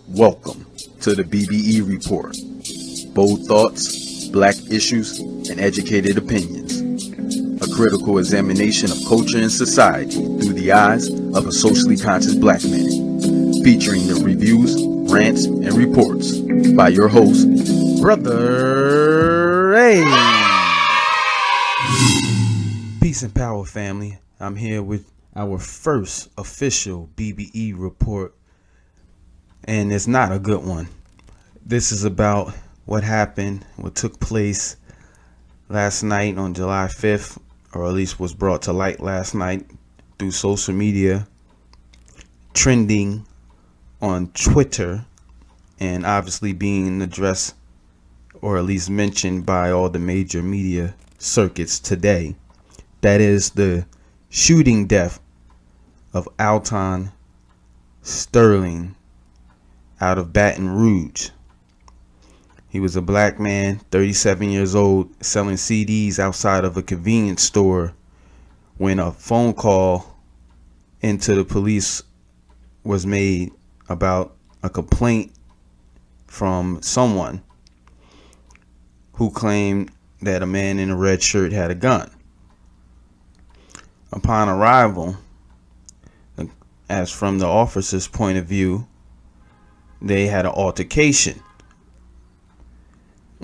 Welcome to the BBE Report. Bold thoughts, black issues, and educated opinions. A critical examination of culture and society through the eyes of a socially conscious black man. Featuring the reviews, rants, and reports by your host, Brother A. Peace and power, family. I'm here with our first official BBE Report. And it's not a good one. This is about what happened, what took place last night on July 5th, or at least was brought to light last night through social media, trending on Twitter, and obviously being addressed or at least mentioned by all the major media circuits today. That is the shooting death of Alton Sterling out of Baton Rouge. He was a black man, 37 years old, selling CDs outside of a convenience store when a phone call into the police was made about a complaint from someone who claimed that a man in a red shirt had a gun. Upon arrival, as from the officer's point of view, they had an altercation.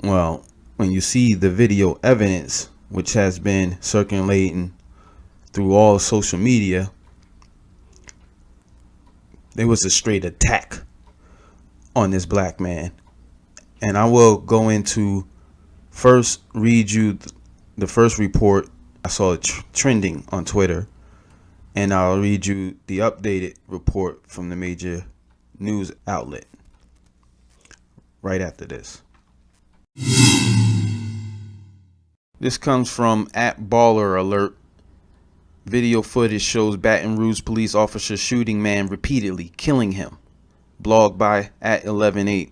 Well, when you see the video evidence, which has been circulating through all social media, there was a straight attack on this black man. And I will go into first read you the first report. I saw it trending on Twitter, and I'll read you the updated report from the major news outlet right after this. This comes from @BallerAlert. Video footage shows Baton Rouge Police Officers shooting man repeatedly, killing him. Blog by @118.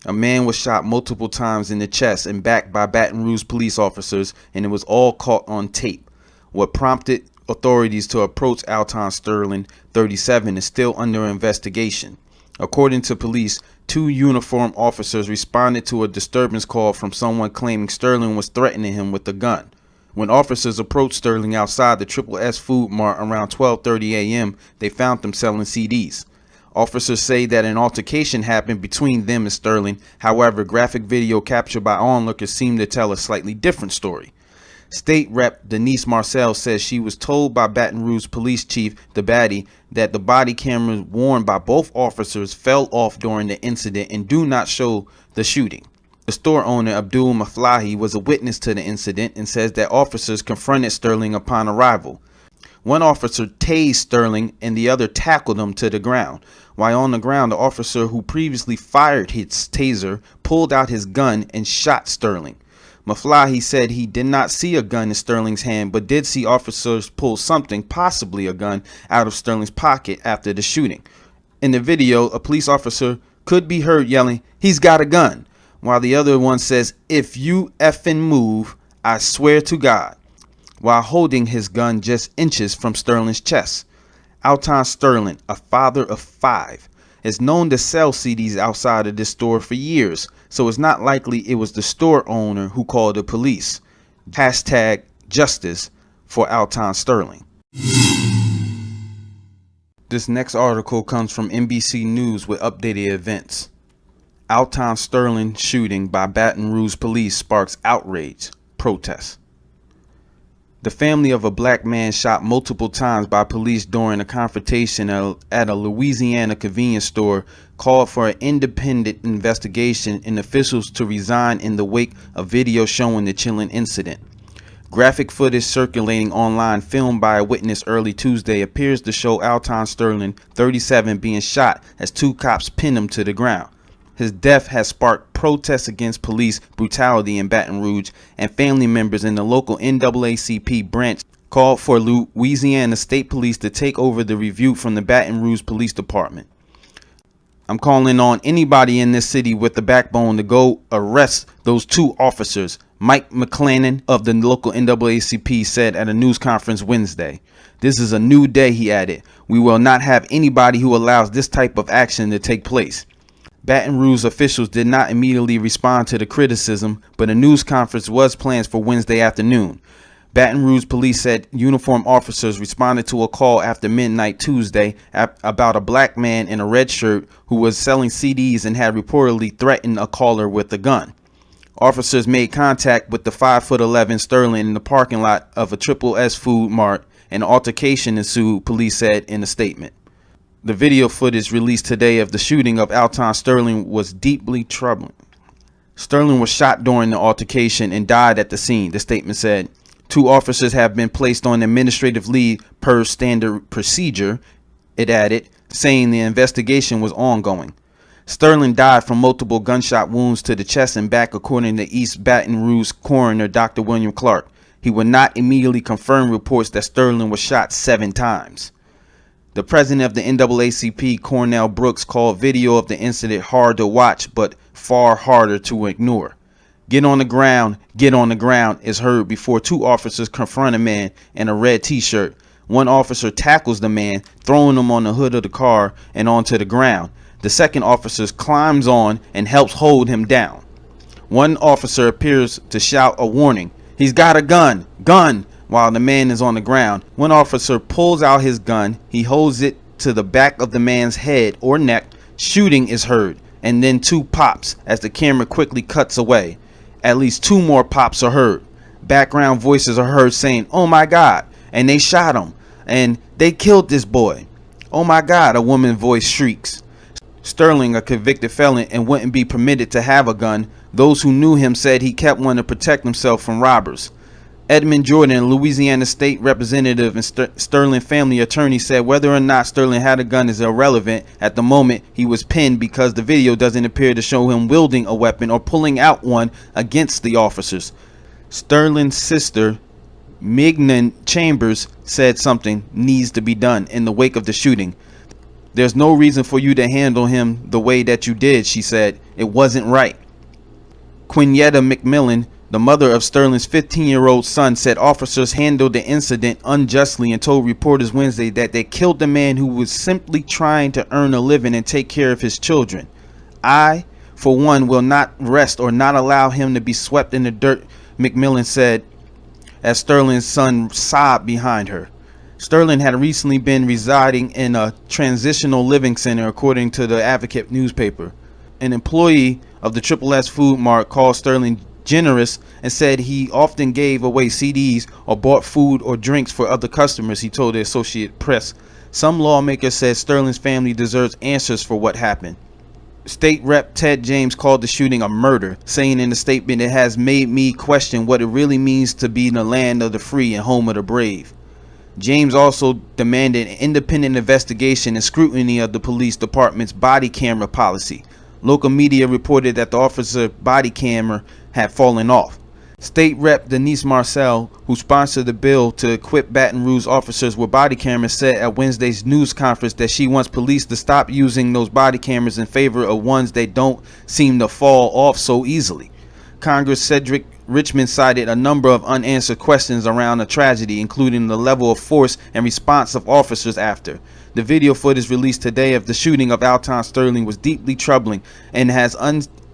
A man was shot multiple times in the chest and back by Baton Rouge police officers, and it was all caught on tape. What prompted authorities to approach Alton Sterling, 37, is still under investigation. According to police, 2 uniformed officers responded to a disturbance call from someone claiming Sterling was threatening him with a gun. When officers approached Sterling outside the Triple S Food Mart around 12:30 a.m., they found him selling CDs. Officers say that an altercation happened between them and Sterling. However, graphic video captured by onlookers seemed to tell a slightly different story. State Rep Denise Marcel says she was told by Baton Rouge Police Chief DeBatty that the body cameras worn by both officers fell off during the incident and do not show the shooting. The store owner, Abdul Maflahi, was a witness to the incident and says that officers confronted Sterling upon arrival. One officer tased Sterling and the other tackled him to the ground. While on the ground, the officer who previously fired his taser pulled out his gun and shot Sterling. Maflahi said he did not see a gun in Sterling's hand, but did see officers pull something, possibly a gun, out of Sterling's pocket after the shooting. In the video, a police officer could be heard yelling, "He's got a gun," while the other one says, "If you effing move, I swear to God," while holding his gun just inches from Sterling's chest. Alton Sterling, a father of 5, is known to sell CDs outside of this store for years, so it's not likely it was the store owner who called the police. #Justice for Alton Sterling. This next article comes from NBC News with updated events. Alton Sterling shooting by Baton Rouge police sparks outrage, protests. The family of a black man shot multiple times by police during a confrontation at a Louisiana convenience store called for an independent investigation and officials to resign in the wake of video showing the chilling incident. Graphic footage circulating online, filmed by a witness early Tuesday, appears to show Alton Sterling, 37, being shot as 2 cops pin him to the ground. His death has sparked protests against police brutality in Baton Rouge, and family members in the local NAACP branch called for Louisiana State Police to take over the review from the Baton Rouge Police Department. I'm calling on anybody in this city with the backbone to go arrest those 2 officers, Mike McClellan of the local NAACP said at a news conference Wednesday. This is a new day, he added. We will not have anybody who allows this type of action to take place. Baton Rouge officials did not immediately respond to the criticism, but a news conference was planned for Wednesday afternoon. Baton Rouge police said uniformed officers responded to a call after midnight Tuesday about a black man in a red shirt who was selling CDs and had reportedly threatened a caller with a gun. Officers made contact with the 5'11" Sterling in the parking lot of a Triple S Food Mart, and an altercation ensued, police said in a statement. The video footage released today of the shooting of Alton Sterling was deeply troubling. Sterling was shot during the altercation and died at the scene, the statement said. 2 officers have been placed on administrative leave per standard procedure, it added, saying the investigation was ongoing. Sterling died from multiple gunshot wounds to the chest and back, according to East Baton Rouge coroner Dr. William Clark. He would not immediately confirm reports that Sterling was shot 7 times. The president of the NAACP, Cornell Brooks, called video of the incident hard to watch, but far harder to ignore. Get on the ground is heard before 2 officers confront a man in a red t-shirt. One officer tackles the man, throwing him on the hood of the car and onto the ground. The second officer climbs on and helps hold him down. One officer appears to shout a warning. He's got a gun, gun, while the man is on the ground. One officer pulls out his gun. He holds it to the back of the man's head or neck. Shooting is heard, and then 2 pops as the camera quickly cuts away. At least 2 more pops are heard. Background voices are heard saying, "Oh my God," and they shot him, and they killed this boy. "Oh my God," a woman's voice shrieks. Sterling, a convicted felon and wouldn't be permitted to have a gun, those who knew him said he kept one to protect himself from robbers. Edmund Jordan, Louisiana state representative and Sterling family attorney, said whether or not Sterling had a gun is irrelevant. At the moment, he was pinned because the video doesn't appear to show him wielding a weapon or pulling out one against the officers. Sterling's sister, Mignon Chambers, said something needs to be done in the wake of the shooting. "There's no reason for you to handle him the way that you did," she said. "It wasn't right." Quinetta McMillan, the mother of Sterling's 15-year-old son, said officers handled the incident unjustly and told reporters Wednesday that they killed the man who was simply trying to earn a living and take care of his children. "I, for one, will not rest or not allow him to be swept in the dirt," McMillan said as Sterling's son sobbed behind her. Sterling had recently been residing in a transitional living center, according to the Advocate newspaper. An employee of the Triple S Food Mart called Sterling generous and said he often gave away CDs or bought food or drinks for other customers, he told the Associated Press. Some lawmakers said Sterling's family deserves answers for what happened. State Rep Ted James called the shooting a murder, saying in a statement, "It has made me question what it really means to be in the land of the free and home of the brave." James also demanded an independent investigation and scrutiny of the police department's body camera policy. Local media reported that the officer's body camera had fallen off. State Rep Denise Marcel, who sponsored the bill to equip Baton Rouge officers with body cameras, said at Wednesday's news conference that she wants police to stop using those body cameras in favor of ones that don't seem to fall off so easily. Congress Cedric Richmond cited a number of unanswered questions around the tragedy, including the level of force and response of officers after. The video footage released today of the shooting of Alton Sterling was deeply troubling and has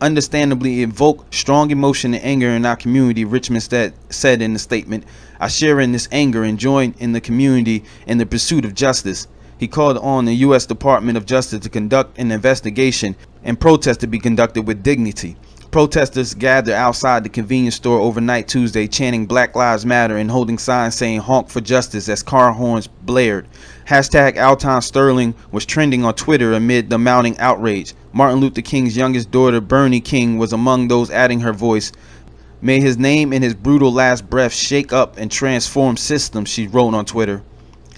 understandably evoked strong emotion and anger in our community, Richmond said in the statement. "I share in this anger and join in the community in the pursuit of justice." He called on the U.S. Department of Justice to conduct an investigation and protests to be conducted with dignity. Protesters gathered outside the convenience store overnight Tuesday, chanting Black Lives Matter and holding signs saying "Honk for Justice" as car horns blared. Hashtag Alton Sterling was trending on Twitter amid the mounting outrage. Martin Luther King's youngest daughter, Bernie King, was among those adding her voice. "May his name and his brutal last breath shake up and transform systems," she wrote on Twitter.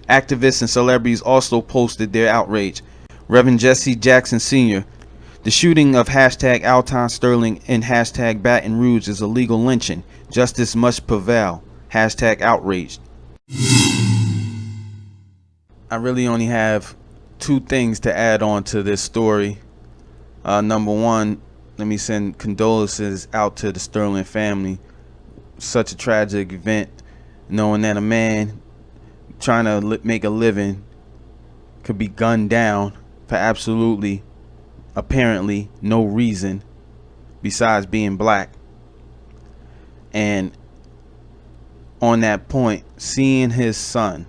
Activists and celebrities also posted their outrage. Reverend Jesse Jackson Sr., "The shooting of hashtag Alton Sterling and hashtag Baton Rouge is a legal lynching. Justice must prevail. Hashtag outraged." I really only have 2 things to add on to this story. Number one, let me send condolences out to the Sterling family. Such a tragic event, knowing that a man trying to make a living could be gunned down for absolutely apparently no reason besides being black. And on that point, seeing his son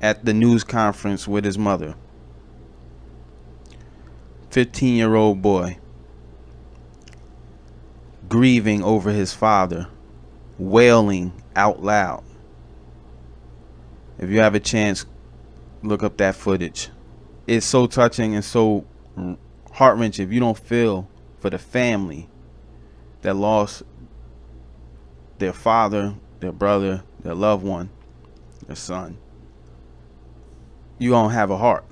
at the news conference with his mother, 15-year-old boy, grieving over his father, wailing out loud. If you have a chance, look up that footage. It's so touching and so heart-wrenching. If you don't feel for the family that lost their father, their brother, their loved one, their son, you don't have a heart.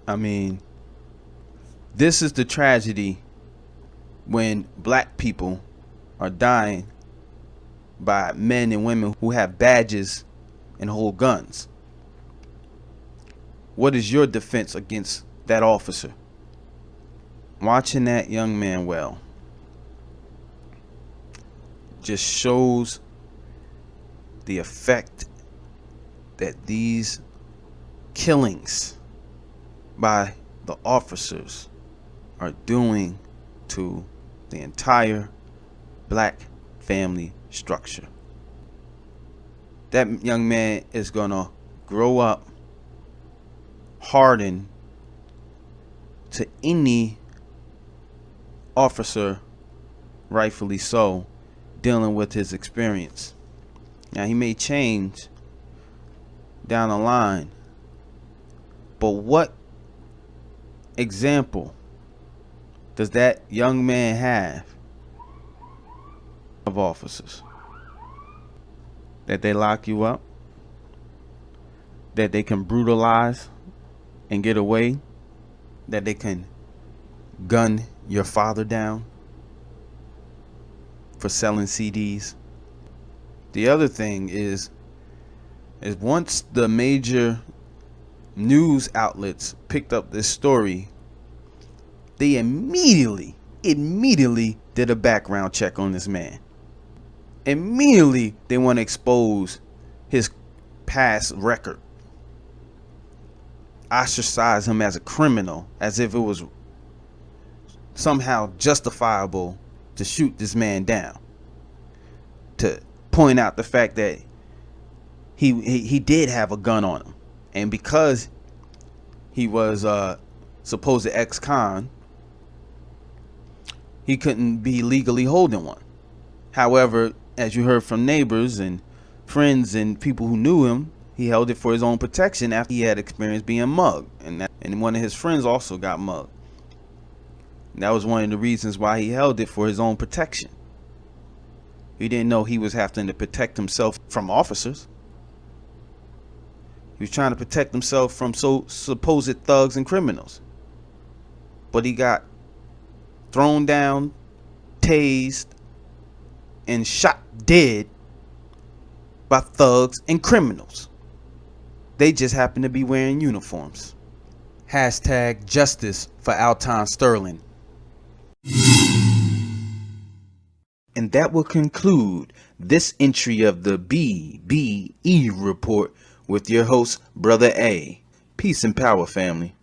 I mean, this is the tragedy when black people are dying by men and women who have badges and hold guns. What is your defense against that officer? Watching that young man just shows the effect that these killings by the officers are doing to the entire black family structure. That young man is gonna grow up hardened to any officer, rightfully so, dealing with his experience. Now, he may change down the line, but what example does that young man have of officers? That they lock you up, that they can brutalize and get away, that they can gun your father down for selling CDs. The other thing is once the major news outlets picked up this story, they immediately did a background check on this man. Immediately they want to expose his past record, ostracize him as a criminal, as if it was somehow justifiable to shoot this man down, to point out the fact that he did have a gun on him, and because he was supposed ex-con, he couldn't be legally holding one. However, as you heard from neighbors and friends and people who knew him, he held it for his own protection after he had experienced being mugged, and one of his friends also got mugged. And that was one of the reasons why he held it, for his own protection. He didn't know he was having to protect himself from officers. He was trying to protect himself from supposed thugs and criminals. But he got thrown down, tased, and shot dead by thugs and criminals. They just happen to be wearing uniforms. Hashtag justice for Alton Sterling. And that will conclude this entry of the BBE Report with your host, Brother A. Peace and power, family.